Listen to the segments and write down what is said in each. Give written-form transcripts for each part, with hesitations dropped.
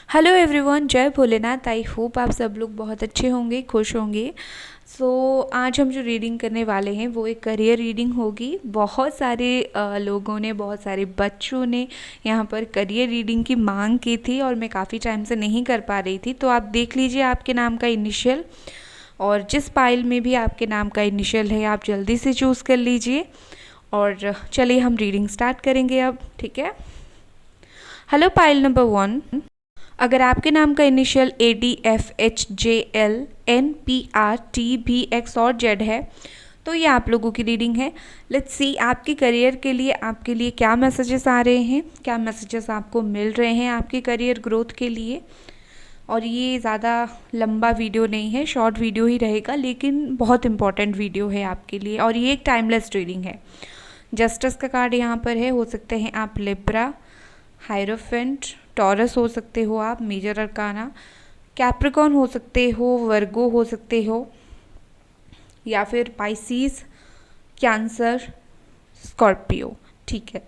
Hello everyone, जय Bholenath. I hope आप सब लोग बहुत अच्छे होंगे, खुश होंगे। आज हम जो रीडिंग करने वाले हैं वो एक करियर रीडिंग होगी। बहुत सारे लोगों ने, बहुत सारे बच्चों ने यहाँ पर करियर रीडिंग की मांग की थी और मैं काफ़ी टाइम से नहीं कर पा रही थी। तो आप देख लीजिए आपके नाम का इनिशियल, और जिस पाइल में भी आपके नाम का इनिशियल है आप जल्दी से चूज़ कर लीजिए। और चलिए हम रीडिंग स्टार्ट करेंगे अब, ठीक है। Hello pile number 1। अगर आपके नाम का इनिशियल ADFHJLNPRTBX और जेड है तो ये आप लोगों की रीडिंग है। लेट्स सी आपके करियर के लिए आपके लिए क्या मैसेजेस आ रहे हैं, क्या मैसेजेस आपको मिल रहे हैं आपके करियर ग्रोथ के लिए। और ये ज़्यादा लंबा वीडियो नहीं है, शॉर्ट वीडियो ही रहेगा, लेकिन बहुत इंपॉर्टेंट वीडियो है आपके लिए और ये एक टाइमलेस रीडिंग है। जस्टिस का कार्ड यहाँ पर है। हो सकते हैं आप लिब्रा, हायरोफेंट, टॉरस हो सकते हो आप, मेजर अरकाना, कैप्रिकॉन हो सकते हो, वर्गो हो सकते हो, या फिर पाइसीस, कैंसर, स्कॉर्पियो, ठीक है।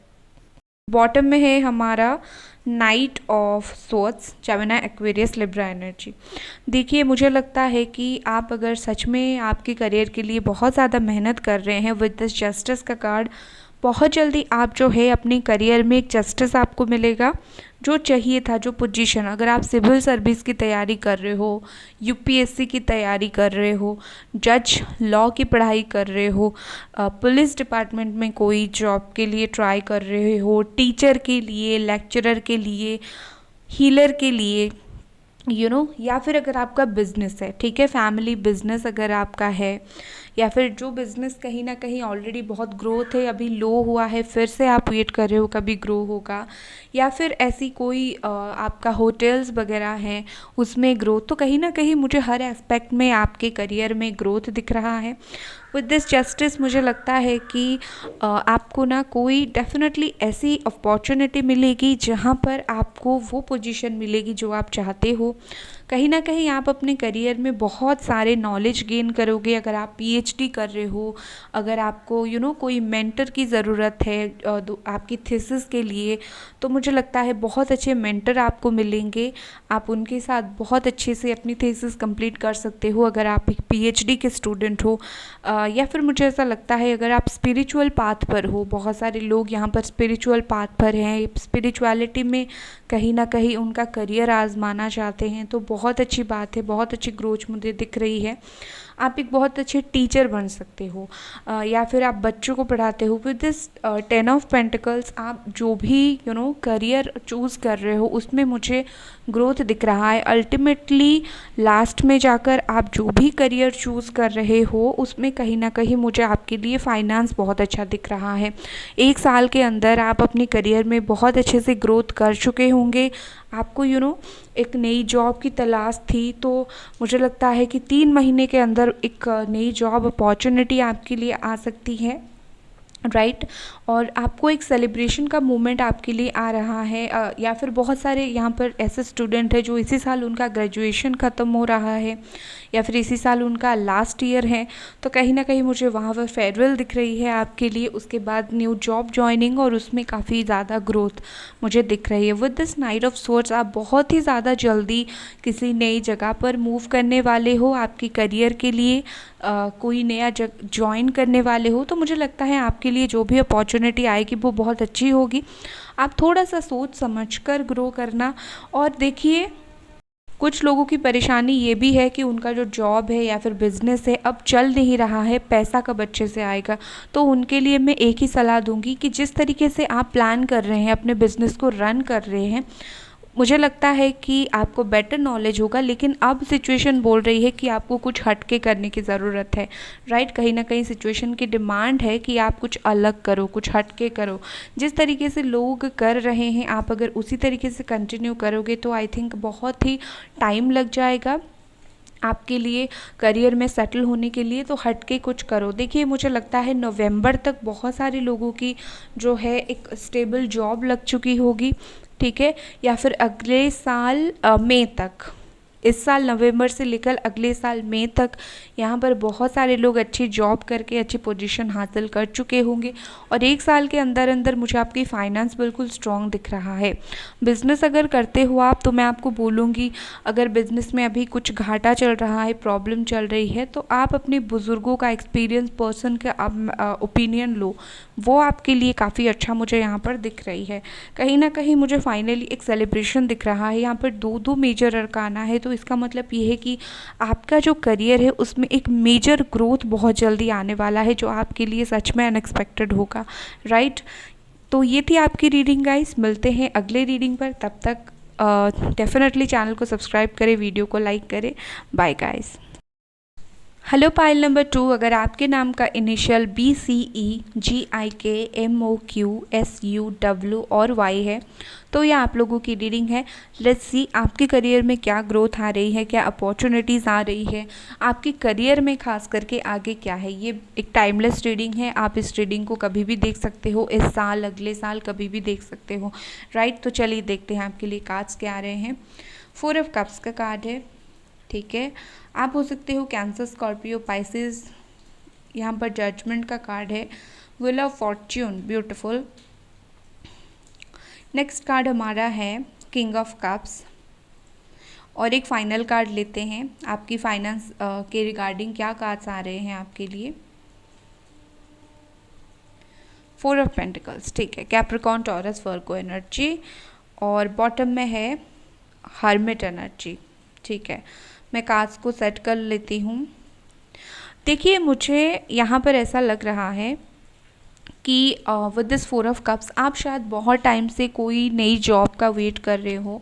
बॉटम में है हमारा night of swords, Gemini, Aquarius, Libra energy. देखिए मुझे लगता है कि आप अगर सच में आपके करियर के लिए बहुत ज़्यादा मेहनत कर रहे हैं विद दिस जस्टिस का कार्ड, बहुत जल्दी आप जो है अपने करियर में एक जस्टिस आपको मिलेगा जो चाहिए था, जो पोजीशन। अगर आप सिविल सर्विस की तैयारी कर रहे हो, यूपीएससी की तैयारी कर रहे हो, जज लॉ की पढ़ाई कर रहे हो, पुलिस डिपार्टमेंट में कोई जॉब के लिए ट्राई कर रहे हो, टीचर के लिए, लेक्चरर के लिए, हीलर के लिए, या फिर अगर आपका बिजनेस है, ठीक है, फैमिली बिजनेस अगर आपका है, या फिर जो बिज़नेस कहीं ना कहीं ऑलरेडी बहुत ग्रोथ है, अभी लो हुआ है, फिर से आप वेट कर रहे हो कभी ग्रो होगा, या फिर ऐसी कोई आपका होटल्स वगैरह हैं उसमें ग्रोथ, तो कहीं ना कहीं मुझे हर एस्पेक्ट में आपके करियर में ग्रोथ दिख रहा है। विद दिस जस्टिस मुझे लगता है कि आपको ना कोई डेफिनेटली ऐसी अपॉर्चुनिटी मिलेगी जहाँ पर आपको वो पोजीशन मिलेगी जो आप चाहते हो। कहीं ना कहीं आप अपने करियर में बहुत सारे नॉलेज गेन करोगे। अगर आप पीएचडी कर रहे हो, अगर आपको कोई मेंटर की ज़रूरत है आपकी थीसिस के लिए, तो मुझे लगता है बहुत अच्छे मेंटर आपको मिलेंगे। आप उनके साथ बहुत अच्छे से अपनी थीसिस कंप्लीट कर सकते हो अगर आप एक पीएचडी के स्टूडेंट हो। या फिर मुझे ऐसा लगता है अगर आप स्पिरिचुअल पाथ पर हो, बहुत सारे लोग यहाँ पर स्पिरिचुअल पाथ पर हैं, स्पिरिचुअलिटी में कहीं ना कहीं उनका करियर आजमाना चाहते हैं, तो बहुत अच्छी बात है, बहुत अच्छी ग्रोथ मुझे दिख रही है। आप एक बहुत अच्छे टीचर बन सकते हो, या फिर आप बच्चों को पढ़ाते हो। विद दिस 10 ऑफ पेंटिकल्स आप जो भी करियर चूज़ कर रहे हो उसमें मुझे ग्रोथ दिख रहा है। अल्टीमेटली लास्ट में जाकर आप जो भी करियर चूज़ कर रहे हो उसमें कहीं ना कहीं मुझे आपके लिए फाइनेंस बहुत अच्छा दिख रहा है। 1 साल के अंदर आप अपने करियर में बहुत अच्छे से ग्रोथ कर चुके होंगे। आपको एक नई जॉब की तलाश थी, तो मुझे लगता है कि 3 महीने के अंदर एक नई जॉब अपॉर्चुनिटी आपके लिए आ सकती है, राइट। और आपको एक सेलिब्रेशन का मोमेंट आपके लिए आ रहा है, या फिर बहुत सारे यहाँ पर ऐसे स्टूडेंट हैं जो इसी साल उनका ग्रेजुएशन ख़त्म हो रहा है, या फिर इसी साल उनका लास्ट ईयर है, तो कहीं ना कहीं मुझे वहाँ पर फेयरवेल दिख रही है आपके लिए। उसके बाद न्यू जॉब ज्वाइनिंग और उसमें काफ़ी ज़्यादा ग्रोथ मुझे दिख रही है। With this night of swords आप बहुत ही ज़्यादा जल्दी किसी नई जगह पर मूव करने वाले हो आपके करियर के लिए, कोई नया ज्वाइन करने वाले हो, तो मुझे लगता है आपके लिए जो भी अपॉर्चुनिटी आएगी वो बहुत अच्छी होगी। आप थोड़ा सा सोच समझ कर ग्रो करना। और देखिए कुछ लोगों की परेशानी ये भी है कि उनका जो जॉब है या फिर बिज़नेस है अब चल नहीं रहा है, पैसा कब अच्छे से आएगा। तो उनके लिए मैं एक ही सलाह दूंगी कि जिस तरीके से आप प्लान कर रहे हैं, अपने बिज़नेस को रन कर रहे हैं, मुझे लगता है कि आपको बेटर नॉलेज होगा, लेकिन अब सिचुएशन बोल रही है कि आपको कुछ हटके करने की ज़रूरत है, राइट। कहीं ना कहीं सिचुएशन की डिमांड है कि आप कुछ अलग करो, कुछ हटके करो। जिस तरीके से लोग कर रहे हैं आप अगर उसी तरीके से कंटिन्यू करोगे तो आई थिंक बहुत ही टाइम लग जाएगा आपके लिए करियर में सेटल होने के लिए। तो हटके कुछ करो। देखिए मुझे लगता है नवंबर तक बहुत सारे लोगों की जो है एक स्टेबल जॉब लग चुकी होगी, ठीक है, या फिर अगले साल मई तक, इस साल नवंबर से लेकर अगले साल मई तक यहाँ पर बहुत सारे लोग अच्छी जॉब करके अच्छी पोजीशन हासिल कर चुके होंगे और 1 साल के अंदर अंदर मुझे आपकी फाइनेंस बिल्कुल स्ट्रॉन्ग दिख रहा है। बिज़नेस अगर करते हो आप, तो मैं आपको बोलूँगी अगर बिज़नेस में अभी कुछ घाटा चल रहा है, प्रॉब्लम चल रही है, तो आप अपने बुज़ुर्गों का, एक्सपीरियंस पर्सन का ओपिनियन लो, वो आपके लिए काफ़ी अच्छा मुझे यहाँ पर दिख रही है। कहीं ना कहीं मुझे फाइनली एक सेलिब्रेशन दिख रहा है, यहाँ पर 2 मेजर अरकाना है, तो इसका मतलब ये है कि आपका जो करियर है उसमें एक मेजर ग्रोथ बहुत जल्दी आने वाला है, जो आपके लिए सच में अनएक्सपेक्टेड होगा, राइट। तो ये थी आपकी रीडिंग गाइस, मिलते हैं अगले रीडिंग पर, तब तक डेफिनेटली चैनल को सब्सक्राइब करें, वीडियो को लाइक करें। Bye guys. Hello pile number 2, अगर आपके नाम का इनिशियल BCEGIKMOQSUW और Y है तो ये आप लोगों की रीडिंग है। लेट्स सी आपके करियर में क्या ग्रोथ आ रही है, क्या अपॉर्चुनिटीज़ आ रही है, आपके करियर में खास करके आगे क्या है। ये एक टाइमलेस रीडिंग है, आप इस रीडिंग को कभी भी देख सकते हो, इस साल, अगले साल, कभी भी देख सकते हो, राइट। तो चलिए देखते हैं आपके लिए कार्ड्स क्या आ रहे हैं। 4 ऑफ कप्स का कार्ड है, ठीक है। आप हो सकते हो कैंसर, स्कॉर्पियो, पाइसेस। यहाँ पर जजमेंट का कार्ड है, wheel of Fortune, beautiful. Next card हमारा है किंग ऑफ कप्स। और एक फाइनल कार्ड लेते हैं, आपकी फाइनेंस के रिगार्डिंग क्या कार्ड्स आ रहे हैं आपके लिए। 4 ऑफ पेंटिकल्स, ठीक है। कैप्रिकॉर्न, टॉरस, वर्गो एनर्जी। और बॉटम में है हर्मिट एनर्जी, ठीक है। मैं कार्ड्स को सेट कर लेती हूँ। देखिए मुझे यहाँ पर ऐसा लग रहा है कि विद दिस 4 ऑफ कप्स आप शायद बहुत टाइम से कोई नई जॉब का वेट कर रहे हो।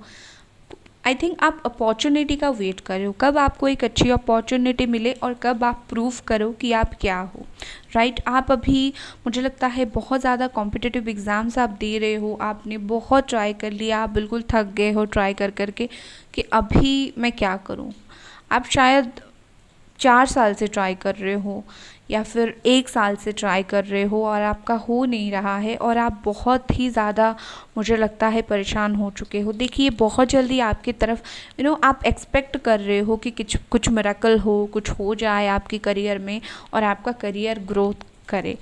आई थिंक आप अपॉर्चुनिटी का वेट कर रहे हो, कब आपको एक अच्छी अपॉर्चुनिटी मिले और कब आप प्रूव करो कि आप क्या हो, राइट। आप अभी मुझे लगता है बहुत ज़्यादा कॉम्पिटिटिव एग्ज़ाम्स आप दे रहे हो, आपने बहुत ट्राई कर लिया, आप बिल्कुल थक गए हो ट्राई कर करके कि अभी मैं क्या करूँ। आप शायद 4 साल से ट्राई कर रहे हो या फिर 1 साल से ट्राई कर रहे हो और आपका हो नहीं रहा है और आप बहुत ही ज़्यादा मुझे लगता है परेशान हो चुके हो। देखिए बहुत जल्दी आपकी तरफ आप एक्सपेक्ट कर रहे हो कि कुछ मिरेकल हो, कुछ हो जाए आपके करियर में और आपका करियर ग्रोथ करे।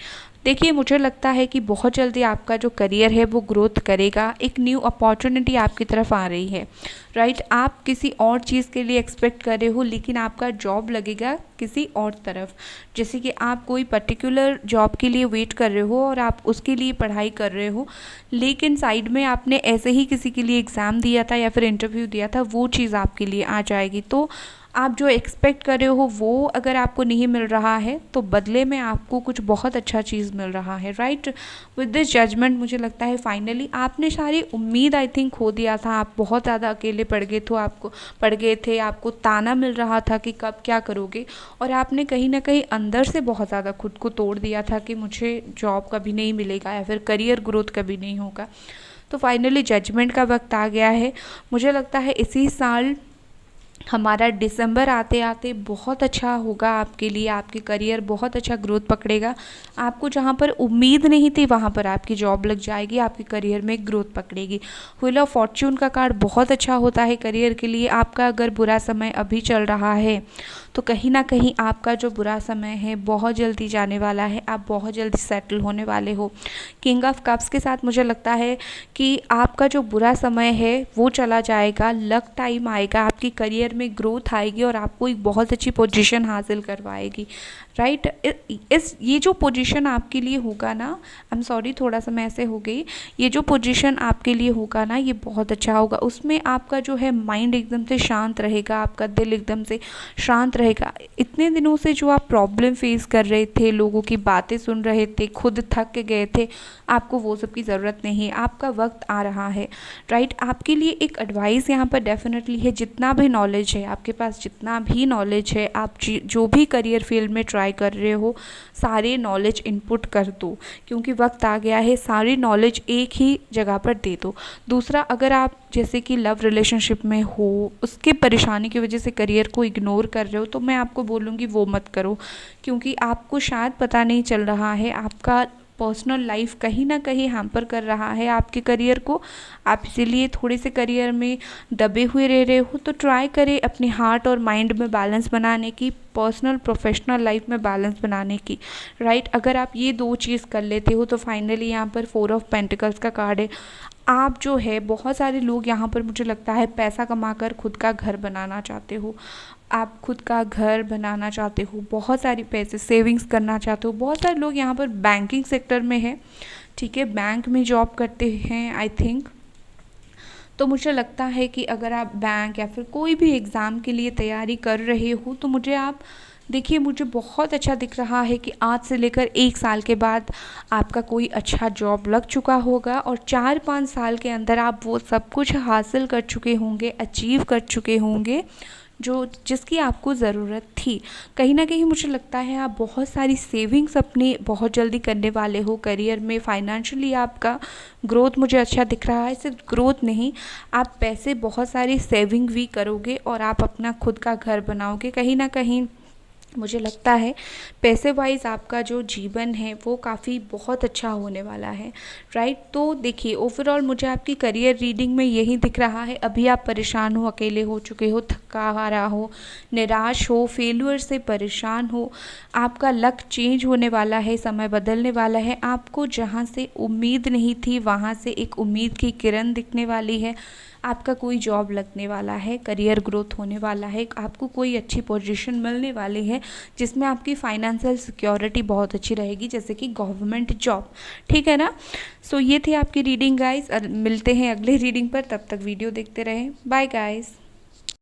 देखिए मुझे लगता है कि बहुत जल्दी आपका जो करियर है वो ग्रोथ करेगा, एक न्यू अपॉर्चुनिटी आपकी तरफ आ रही है, राइट। आप किसी और चीज़ के लिए एक्सपेक्ट कर रहे हो लेकिन आपका जॉब लगेगा किसी और तरफ। जैसे कि आप कोई पर्टिकुलर जॉब के लिए वेट कर रहे हो और आप उसके लिए पढ़ाई कर रहे हो, लेकिन साइड में आपने ऐसे ही किसी के लिए एग्ज़ाम दिया था या फिर इंटरव्यू दिया था, वो चीज़ आपके लिए आ जाएगी। तो आप जो एक्सपेक्ट कर रहे हो वो अगर आपको नहीं मिल रहा है तो बदले में आपको कुछ बहुत अच्छा चीज़ मिल रहा है, राइट। विद दिस जजमेंट मुझे लगता है फाइनली आपने सारी उम्मीद आई थिंक खो दिया था। आप बहुत ज़्यादा अकेले पड़ गए थे, आपको ताना मिल रहा था कि कब क्या करोगे और आपने कहीं ना कहीं अंदर से बहुत ज़्यादा खुद को तोड़ दिया था कि मुझे जॉब कभी नहीं मिलेगा या फिर करियर ग्रोथ कभी नहीं होगा। तो फाइनली जजमेंट का वक्त आ गया है। मुझे लगता है इसी साल हमारा दिसंबर आते आते बहुत अच्छा होगा आपके लिए, आपके करियर बहुत अच्छा ग्रोथ पकड़ेगा। आपको जहाँ पर उम्मीद नहीं थी वहाँ पर आपकी जॉब लग जाएगी, आपके करियर में ग्रोथ पकड़ेगी। व्हील ऑफ फॉर्च्यून का कार्ड बहुत अच्छा होता है करियर के लिए। आपका अगर बुरा समय अभी चल रहा है तो कहीं ना कहीं आपका जो बुरा समय है बहुत जल्दी जाने वाला है, आप बहुत जल्दी सेटल होने वाले हो। किंग ऑफ कप्स के साथ मुझे लगता है कि आपका जो बुरा समय है वो चला जाएगा, लक टाइम आएगा, आपकी करियर में ग्रोथ आएगी और आपको एक बहुत अच्छी पोजीशन हासिल करवाएगी, राइट। ये जो पोजीशन आपके लिए होगा ना, आई एम सॉरी थोड़ा सा मैं ऐसे हो गई, ये जो पोजीशन आपके लिए होगा ना ये बहुत अच्छा होगा। उसमें आपका जो है माइंड एकदम से शांत रहेगा, आपका दिल एकदम से शांत रहेगा। इतने दिनों से जो आप प्रॉब्लम फेस कर रहे थे, लोगों की बातें सुन रहे थे, खुद थक गए थे, आपको वो सब की ज़रूरत नहीं है, आपका वक्त आ रहा है, राइट। आपके लिए एक एडवाइस यहाँ पर डेफिनेटली है, जितना भी नॉलेज है आपके पास, जितना भी नॉलेज है, आप जो भी करियर फील्ड में ट्राई कर रहे हो सारे नॉलेज इनपुट कर दो, क्योंकि वक्त आ गया है, सारी नॉलेज एक ही जगह पर दे दो। दूसरा, अगर आप जैसे कि लव रिलेशनशिप में हो, उसके परेशानी की वजह से करियर को इग्नोर कर रहे हो, तो मैं आपको बोलूँगी वो मत करो, क्योंकि आपको शायद पता नहीं चल रहा है आपका पर्सनल लाइफ कहीं ना कहीं हैम्पर कर रहा है आपके करियर को, आप इसीलिए थोड़े से करियर में दबे हुए रह रहे हो, तो ट्राई करें अपने हार्ट और माइंड में बैलेंस बनाने की, पर्सनल प्रोफेशनल लाइफ में बैलेंस बनाने की, राइट। अगर आप ये दो चीज़ कर लेते हो तो फाइनली यहाँ पर 4 ऑफ पेंटिकल्स का कार्ड है। आप जो है, बहुत सारे लोग यहाँ पर मुझे लगता है पैसा कमाकर खुद का घर बनाना चाहते हो, आप खुद का घर बनाना चाहते हो, बहुत सारी पैसे सेविंग्स करना चाहते हो। बहुत सारे लोग यहाँ पर बैंकिंग सेक्टर में है, ठीक है, बैंक में जॉब करते हैं आई थिंक। तो मुझे लगता है कि अगर आप बैंक या फिर कोई भी एग्ज़ाम के लिए तैयारी कर रहे हो तो मुझे आप देखिए, मुझे बहुत अच्छा दिख रहा है कि आज से लेकर 1 साल के बाद आपका कोई अच्छा जॉब लग चुका होगा और 4-5 साल के अंदर आप वो सब कुछ हासिल कर चुके होंगे, अचीव कर चुके होंगे जो जिसकी आपको ज़रूरत थी। कहीं ना कहीं मुझे लगता है आप बहुत सारी सेविंग्स अपनी बहुत जल्दी करने वाले हो करियर में। फाइनेंशियली आपका ग्रोथ मुझे अच्छा दिख रहा है, सिर्फ ग्रोथ नहीं, आप पैसे बहुत सारी सेविंग भी करोगे और आप अपना खुद का घर बनाओगे। कहीं ना कहीं मुझे लगता है पैसे वाइज आपका जो जीवन है वो काफ़ी बहुत अच्छा होने वाला है, राइट। तो देखिए, ओवरऑल मुझे आपकी करियर रीडिंग में यही दिख रहा है। अभी आप परेशान हो, अकेले हो चुके हो, थका हारा हो, निराश हो, फेल्यूर से परेशान हो, आपका लक चेंज होने वाला है, समय बदलने वाला है, आपको जहाँ से उम्मीद नहीं थी वहाँ से एक उम्मीद की किरण दिखने वाली है, आपका कोई जॉब लगने वाला है, करियर ग्रोथ होने वाला है, आपको कोई अच्छी पोजीशन मिलने वाली है जिसमें आपकी फाइनेंशियल सिक्योरिटी बहुत अच्छी रहेगी, जैसे कि गवर्नमेंट जॉब, ठीक है ना। सो ये थी आपकी रीडिंग गाइस, मिलते हैं अगले रीडिंग पर, तब तक वीडियो देखते रहें। Bye guys.